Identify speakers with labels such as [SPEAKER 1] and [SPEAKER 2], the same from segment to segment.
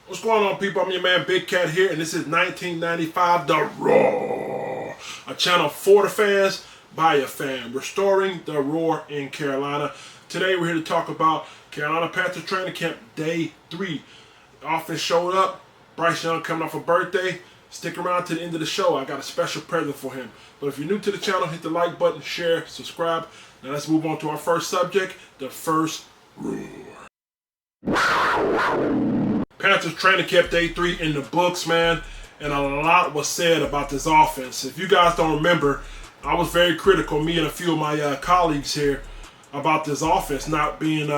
[SPEAKER 1] What's going on, people? I'm your man Big Cat here, and this is 1995 The Roar, a channel for the fans, by a fan, restoring the Roar in Carolina. Today we're here to talk about Carolina Panthers training camp day 3. The offense showed up. Bryce Young coming off a birthday. Stick around to the end of the show. I got a special present for him. But if you're new to the channel, hit the like button, share, subscribe. Now let's move on to our first subject, the first Roar. Panthers training camp day 3 in the books, man, and a lot was said about this offense. If you guys don't remember, I was very critical, me and a few of my colleagues here, about this offense not being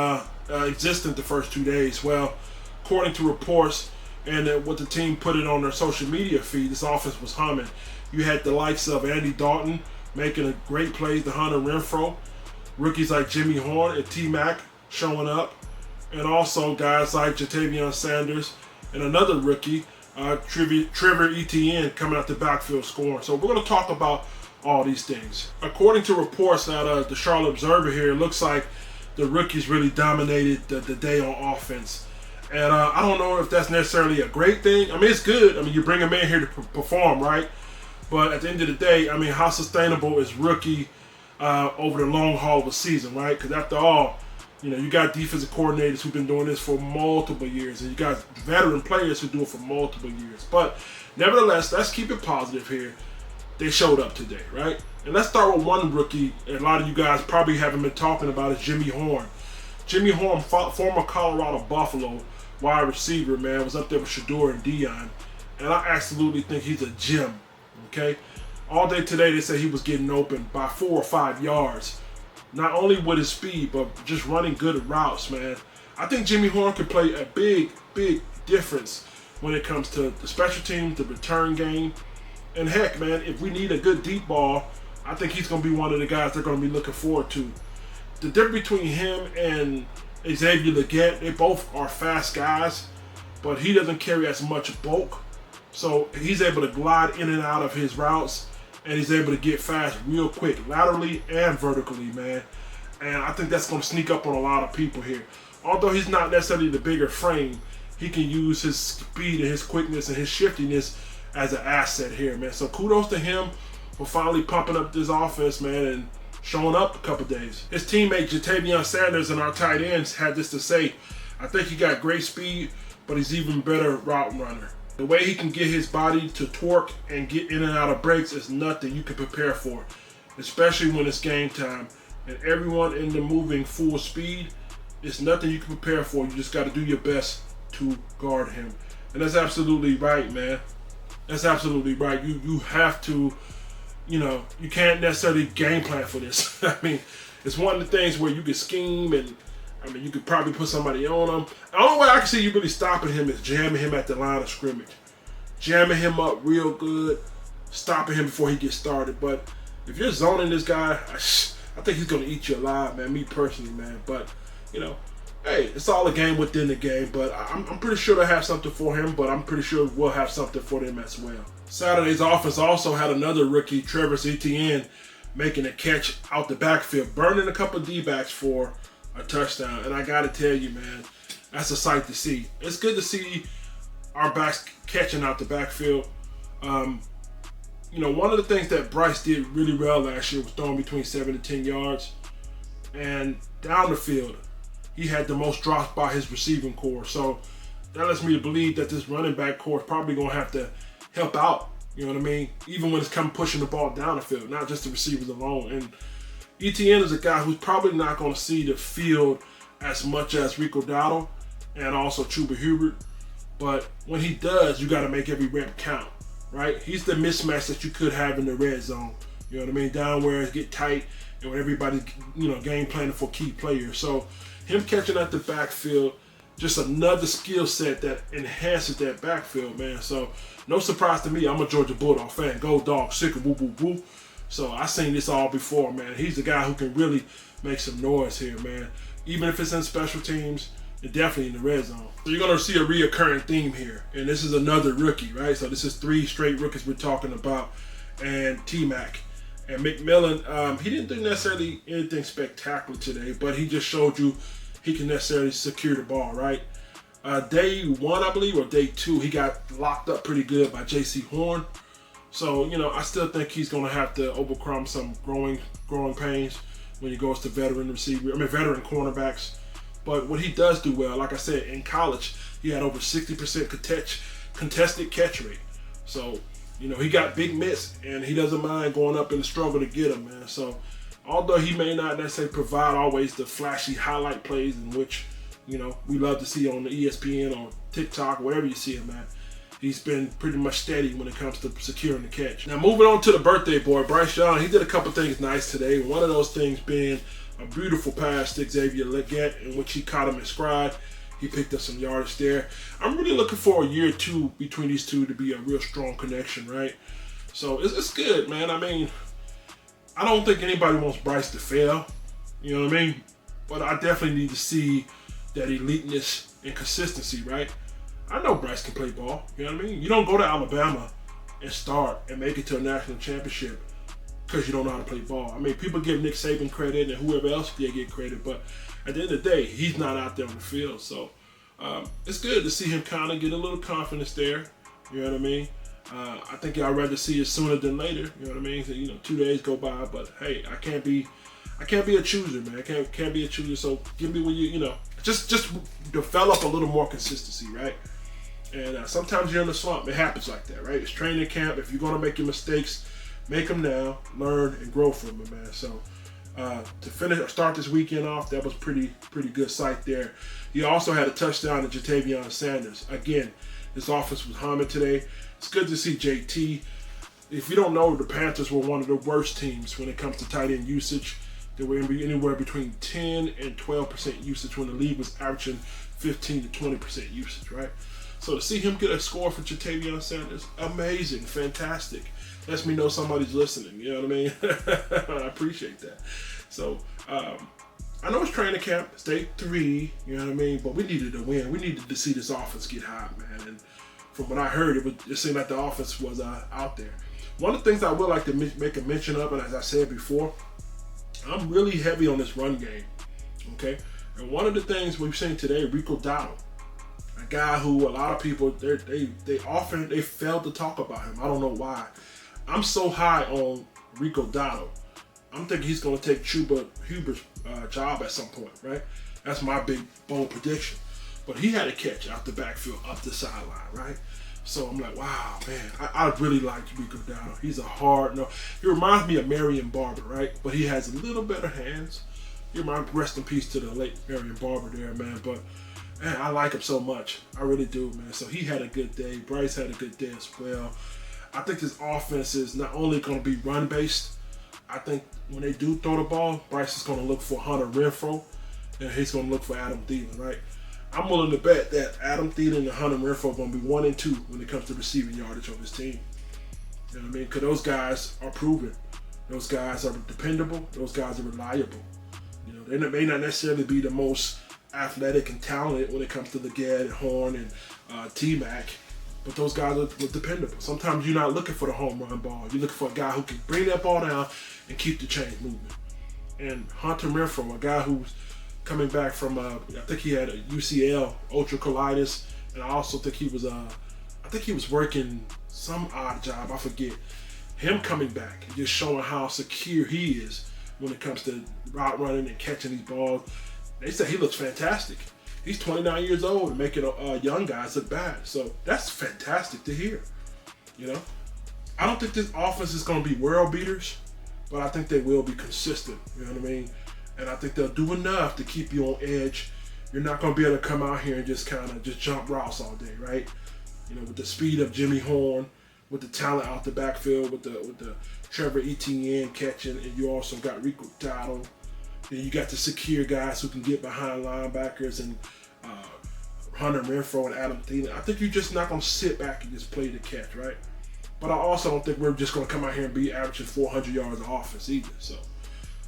[SPEAKER 1] existent the first 2 days. Well, according to reports and what the team put it on their social media feed, this offense was humming. You had the likes of Andy Dalton making a great plays to Hunter Renfrow, rookies like Jimmy Horn and T-Mac showing up, and also guys like Tetairoa Sanders and another rookie, Trevor Etienne, coming out the backfield scoring. So we're going to talk about all these things. According to reports out of the Charlotte Observer here, it looks like the rookies really dominated the day on offense. And I don't know if that's necessarily a great thing. I mean, it's good. I mean, you bring them in here to perform, right? But at the end of the day, I mean, how sustainable is rookie over the long haul of a season, right? Because after all, you know, you got defensive coordinators who've been doing this for multiple years, and you got veteran players who do it for multiple years. But nevertheless, let's keep it positive here. They showed up today, right? And let's start with one rookie, and a lot of you guys probably haven't been talking about, is Jimmy Horn. Jimmy Horn, former Colorado Buffalo wide receiver, man, was up there with Shador and Dion, and I absolutely think he's a gem, okay? All day today, they said he was getting open by 4 or 5 yards. Not only with his speed, but just running good routes, man. I think Jimmy Horn can play a big, big difference when it comes to the special teams, the return game. And heck, man, if we need a good deep ball, I think he's going to be one of the guys they're going to be looking forward to. The difference between him and Xavier Legette, they both are fast guys, but he doesn't carry as much bulk. So he's able to glide in and out of his routes, and he's able to get fast real quick, laterally and vertically, man. And I think that's going to sneak up on a lot of people here. Although he's not necessarily the bigger frame, he can use his speed and his quickness and his shiftiness as an asset here, man. So kudos to him for finally pumping up this offense, man, and showing up a couple days. His teammate Tetairoa Sanders and our tight ends had this to say: I think he got great speed, but he's even better route runner. The way he can get his body to torque and get in and out of breaks is nothing you can prepare for, especially when it's game time and everyone in the moving full speed. It's nothing you can prepare for. You just got to do your best to guard him. And that's absolutely right, man. That's absolutely right. You have to, you know, you can't necessarily game plan for this. I mean, it's one of the things where you can scheme, and I mean, you could probably put somebody on him. The only way I can see you really stopping him is jamming him at the line of scrimmage. Jamming him up real good, stopping him before he gets started. But if you're zoning this guy, I think he's going to eat you alive, man, me personally, man. But, you know, hey, it's all a game within the game. But I'm pretty sure they'll have something for him, but I'm pretty sure we'll have something for them as well. Saturday's offense also had another rookie, Trevor Etienne, making a catch out the backfield, burning a couple of D-backs for a touchdown. And I got to tell you, man, that's a sight to see. It's good to see our backs catching out the backfield. You know, one of the things that Bryce did really well last year was throwing between 7 and 10 yards. And down the field, he had the most drops by his receiving core. So that lets me believe that this running back core is probably going to have to help out. You know what I mean? Even when it's come pushing the ball down the field, not just the receivers alone. And Etienne is a guy who's probably not going to see the field as much as Rico Dowdle and also Chuba Hubbard. But when he does, you got to make every rep count, right? He's the mismatch that you could have in the red zone. You know what I mean? Down where it get tight and when everybody's, you know, game planning for key players. So him catching at the backfield, just another skill set that enhances that backfield, man. So no surprise to me. I'm a Georgia Bulldog fan. Go Dogs, sick of woo woo woo. So I seen this all before, man. He's the guy who can really make some noise here, man. Even if it's in special teams, and definitely in the red zone. So you're going to see a reoccurring theme here. And this is another rookie, right? So this is 3 straight rookies we're talking about. And T-Mac. And McMillan, he didn't do necessarily anything spectacular today, but he just showed you he can necessarily secure the ball, right? Day 1, I believe, or day 2, he got locked up pretty good by J.C. Horn. So, I still think he's going to have to overcome some growing pains when he goes to veteran cornerbacks. But what he does do well, like I said, in college, he had over 60% contested catch rate. So, he got big mitts, and he doesn't mind going up in the struggle to get them, man. So, although he may not necessarily provide always the flashy highlight plays in which, we love to see on the ESPN or TikTok, wherever you see him, man, he's been pretty much steady when it comes to securing the catch. Now, moving on to the birthday boy, Bryce Young, he did a couple things nice today. One of those things being a beautiful pass to Xavier Legette, in which he caught him in stride. He picked up some yardage there. I'm really looking for a year or two between these two to be a real strong connection, right? So it's good, man. I mean, I don't think anybody wants Bryce to fail. You know what I mean? But I definitely need to see that eliteness and consistency, right? I know Bryce can play ball. You know what I mean? You don't go to Alabama and start and make it to a national championship because you don't know how to play ball. I mean, people give Nick Saban credit and whoever else they get credit, but at the end of the day, he's not out there on the field. So it's good to see him kind of get a little confidence there. You know what I mean? I think I'd rather see it sooner than later. You know what I mean? So, 2 days go by, but hey, I can't be a chooser, man. I can't be a chooser. So give me when just develop a little more consistency, right? And sometimes you're in the slump. It happens like that, right? It's training camp. If you're gonna make your mistakes, make them now, learn and grow from them, man. So to start this weekend off, that was pretty good sight there. He also had a touchdown to Jatavion Sanders. Again, his offense was humming today. It's good to see JT. If you don't know, the Panthers were one of the worst teams when it comes to tight end usage. They were anywhere between 10 and 12% usage when the league was averaging 15 to 20% usage, right? So to see him get a score for Jatavion Sanders, amazing, fantastic. Lets me know somebody's listening, you know what I mean? I appreciate that. So, I know it's training camp, it's day 3, you know what I mean? But we needed to win. We needed to see this offense get hot, man. And from what I heard, it seemed like the offense was out there. One of the things I would like to make a mention of, and as I said before, I'm really heavy on this run game, okay? And one of the things we've seen today, Rico Dowdle, a guy who a lot of people, they fail to talk about him. I don't know why. I'm so high on Rico Dowdle. I'm thinking he's going to take Chuba Huber's job at some point, right? That's my big, bold prediction. But he had a catch out the backfield, up the sideline, right? So I'm like, wow, man, I really like Rico Dowdle. He's a he reminds me of Marion Barber, right? But he has a little better hands. Rest in peace to the late Marion Barber there, man. But man, I like him so much. I really do, man. So he had a good day. Bryce had a good day as well. I think this offense is not only going to be run-based. I think when they do throw the ball, Bryce is going to look for Hunter Renfrow, and he's going to look for Adam Thielen, right? I'm willing to bet that Adam Thielen and Hunter Renfrow are going to be 1 and 2 when it comes to receiving yardage on his team. You know what I mean? Because those guys are proven. Those guys are dependable. Those guys are reliable. They may not necessarily be the most athletic and talented when it comes to Legette and Horn and T-Mac, but those guys are dependable. Sometimes you're not looking for the home run ball. You're looking for a guy who can bring that ball down and keep the chains moving. And Hunter Renfrow, a guy who's coming back from, I think he had a UCL, ultra colitis, and I also think he was working some odd job, I forget. Him coming back and just showing how secure he is when it comes to route running and catching these balls. They say he looks fantastic. He's 29 years old and making young guys look bad. So that's fantastic to hear. I don't think this offense is going to be world beaters, but I think they will be consistent. You know what I mean? And I think they'll do enough to keep you on edge. You're not going to be able to come out here and just jump routes all day, right? With the speed of Jimmy Horn, with the talent out the backfield, with the Trevor Etienne catching, and you also got Rico Dowdle. Then you got the secure guys who can get behind linebackers and Hunter Renfrow and Adam Thielen. I think you're just not going to sit back and just play the catch, right? But I also don't think we're just going to come out here and be averaging 400 yards of offense either. So,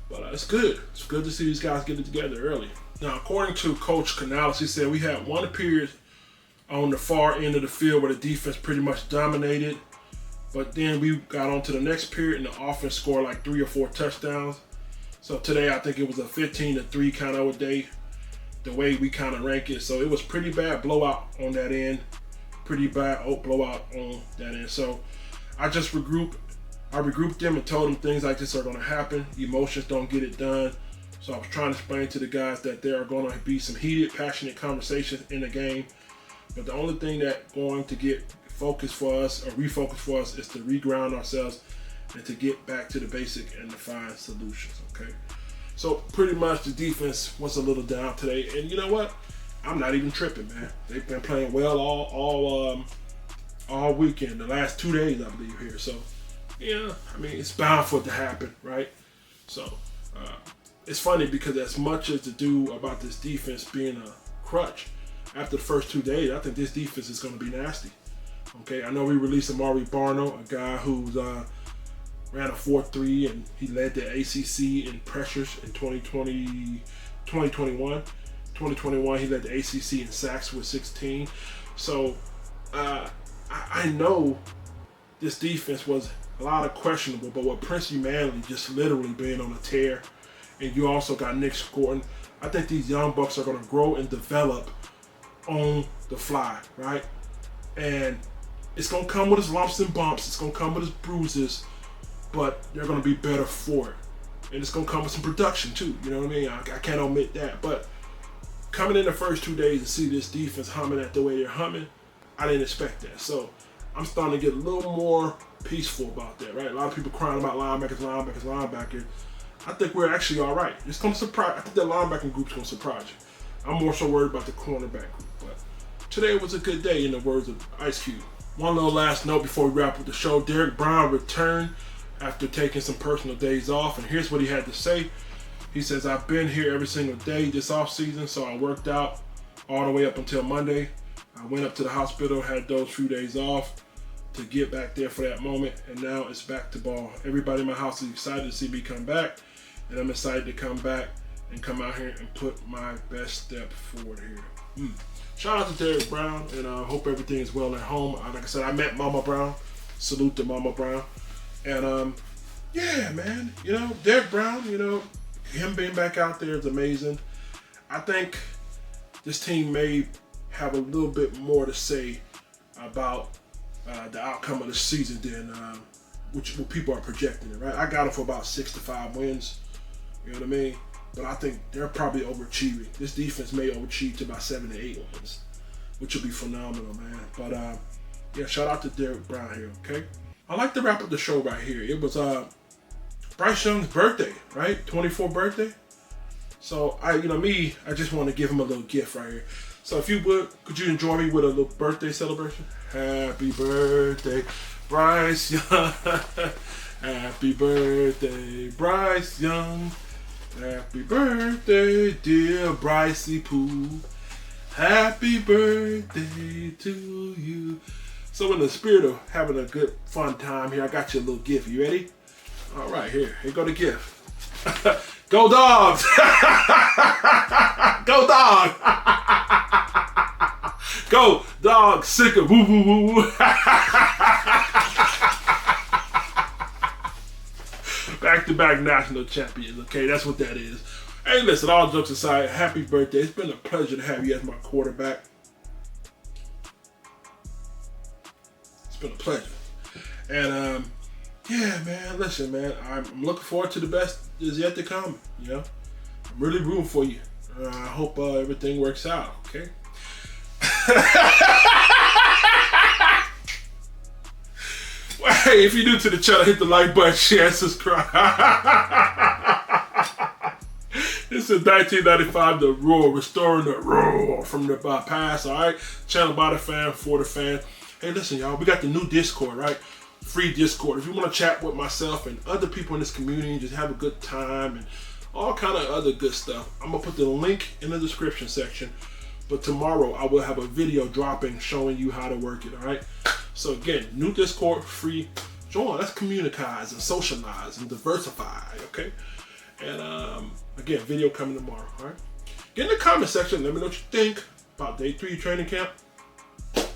[SPEAKER 1] but it's good. It's good to see these guys get it together early. Now, according to Coach Canales, he said we had one period on the far end of the field where the defense pretty much dominated. But then we got on to the next period and the offense scored like 3 or 4 touchdowns. So today I think it was a 15-3 kind of a day. the way we kind of rank it. So it was pretty bad blowout on that end. Pretty bad blowout on that end. So I just regrouped. I regrouped them and told them things like this are going to happen. Emotions don't get it done. So I was trying to explain to the guys that there are going to be some heated, passionate conversations in the game. But the only thing that's going to get focused for us or refocus for us is to reground ourselves and to get back to the basic and to find solutions, okay? So pretty much the defense was a little down today. And you know what? I'm not even tripping, man. They've been playing well all weekend, the last 2 days, I believe, here. So, yeah, I mean, it's bound for it to happen, right? So, it's funny because as much as to do about this defense being a crutch, after the first 2 days, I think this defense is going to be nasty. Okay, I know we released Amari Barno, a guy who's ran a 4.3 and he led the ACC in pressures in 2021. 2021, he led the ACC in sacks with 16. So I know this defense was a lot of questionable, but with Prince Manley just literally being on a tear, and you also got Nick Scorton, I think these young bucks are going to grow and develop on the fly, right? And it's going to come with its lumps and bumps. It's going to come with its bruises, but they're going to be better for it. And it's going to come with some production too. You know what I mean? I can't omit that. But coming in the first 2 days and see this defense humming at the way they're humming, I didn't expect that. So I'm starting to get a little more peaceful about that, right? A lot of people crying about linebackers. I think we're actually all right. It's going to surprise. I think the linebacking group's going to surprise you. I'm more so worried about the cornerback group. But today was a good day, in the words of Ice Cube. One little last note before we wrap up the show. Derrick Brown returned after taking some personal days off, and here's what he had to say. He says, I've been here every single day this offseason, so I worked out all the way up until Monday. I went up to the hospital, had those few days off to get back there for that moment, and now it's back to ball. Everybody in my house is excited to see me come back, and I'm excited to come back and come out here and put my best step forward here. Shout out to Derrick Brown, and I hope everything is well at home. Like I said, I met Mama Brown. Salute to Mama Brown. And, yeah, man, you know, Derrick Brown, you know, him being back out there is amazing. I think this team may have a little bit more to say about the outcome of the season than what people are projecting it, right? I got them for about 6 to 5 wins, you know what I mean? But I think they're probably overachieving. This defense may overachieve to about 7 to 8 wins, which will be phenomenal, man. But, yeah, shout out to Derrick Brown here, okay? I like to wrap up the show right here. It was Bryce Young's birthday, right? 24th birthday. So I just want to give him a little gift right here. So if you would, could you enjoy me with a little birthday celebration? Happy birthday, Bryce Young. Happy birthday, Bryce Young. Happy birthday, dear Brycey Pooh. Happy birthday to you. So in the spirit of having a good, fun time here, I got you a little gift. You ready? All right, here go the gift. Go Dogs! Go Dog! Go Dog, sick of woo woo woo woo. Back-to-back national champions, okay? That's what that is. Hey, listen, all jokes aside, happy birthday. It's been a pleasure to have you as my quarterback. It's been a pleasure. And, yeah, man, listen, man, I'm looking forward to the best is yet to come, you know? I'm really rooting for you. I hope everything works out, okay? Hey, if you're new to the channel, hit the like button, share, subscribe. This is 1995, The Roar, restoring the roar from the past, all right? Channel by the fan, for the fan. Hey, listen, y'all, we got the new Discord, right? Free Discord. If you want to chat with myself and other people in this community and just have a good time and all kind of other good stuff, I'm going to put the link in the description section. But tomorrow, I will have a video dropping showing you how to work it, all right? So again, new Discord, free. Join, let's communicate and socialize and diversify, okay? And again, video coming tomorrow, all right? Get in the comment section. Let me know what you think about day 3 training camp.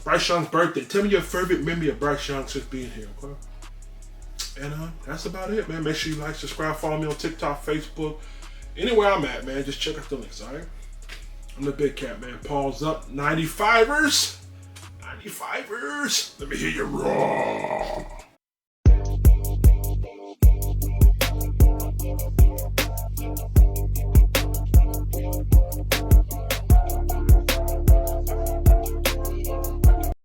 [SPEAKER 1] Bryce Young's birthday. Tell me your favorite memory of Bryce Young since being here, okay? And that's about it, man. Make sure you like, subscribe, follow me on TikTok, Facebook. Anywhere I'm at, man, just check out the links, all right? I'm the big cat, man. Paws up. 95ers. 95ers. Let me hear you roar.